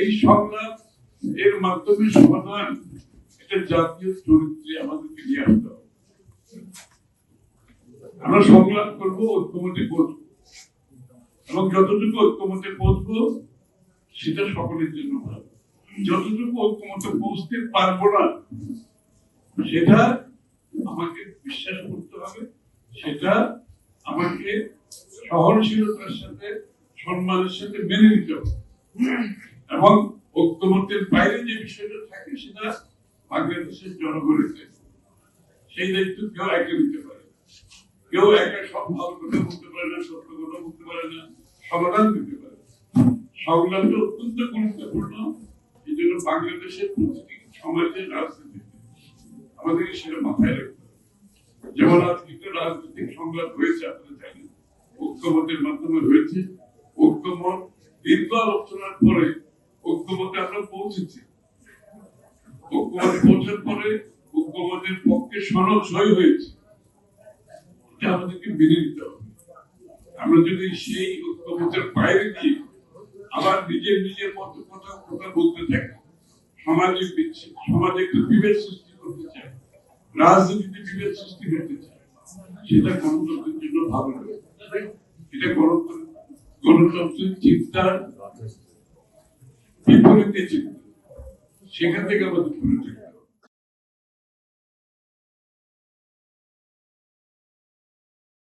এই সংলাপ এর মাধ্যমে সমাধান একটা জাতীয় চরিত্রে আমাদেরকে নিয়ে আসতে হবে। আমরা সংলাপ করবো, ঐক্যমতে পৌঁছবো, এবং যতটুকু ঐক্যমতে পৌঁছবো সেটা সকলের জন্য ভালো। যতটুকু ঐক্যমতে পৌঁছতে পারবো না সেটা আমাকে বিশ্বাস করতে হবে, সেটা আমাকে সহনশীলতার সাথে সম্মানের সাথে মেনে নিতে হবে। এবং ঐক্যমতের বাইরে যে বিষয়টা থাকে সেটা বাংলাদেশের জনগণের দায়িত্ব। সেই দায়িত্ব কেউ একা নিতে পারে, কেউ একা সব ভালো কথা বলতে পারে না, সত্য কথা বলতে পারে না, সমাধান দিতে পারে। সংলাপটা অত্যন্ত গুরুত্বপূর্ণ। এই জন্য বাংলাদেশের প্রতিটি সমাজের রাজনীতি আমাদের সেটা মাথায় রাখতে হবে। যেমন আজকে একটা রাজনৈতিক সংলাপ হয়েছে, আপনারা জানেন, ঐক্যমতের মাধ্যমে হয়েছে। ঐক্যমত দীর্ঘ আলোচনার পরে ঐক্যমতে আমরা পৌঁছেছি। ঐক্যমতে পৌঁছার পরে ঐক্যমতের পক্ষে সনদ সই হয়েছে। এটা আমাদেরকে মেনে নিতে হবে। আমরা যদি সেই ঐক্যমতের বাইরে দিয়ে আবার নিজের মতো কথা বলতে থাকি, সমাজে একটা বিভেদ সৃষ্টি করতে চাই, রাজনীতিতে বিভেদ সৃষ্টি করতে চাই, সেটা গণতন্ত্রের জন্য ভালো নয়। এটা গণতন্ত্রের চিন্তার বিপরীতে চিন্তা। সেখান থেকে আমাদের দূরে থাকতে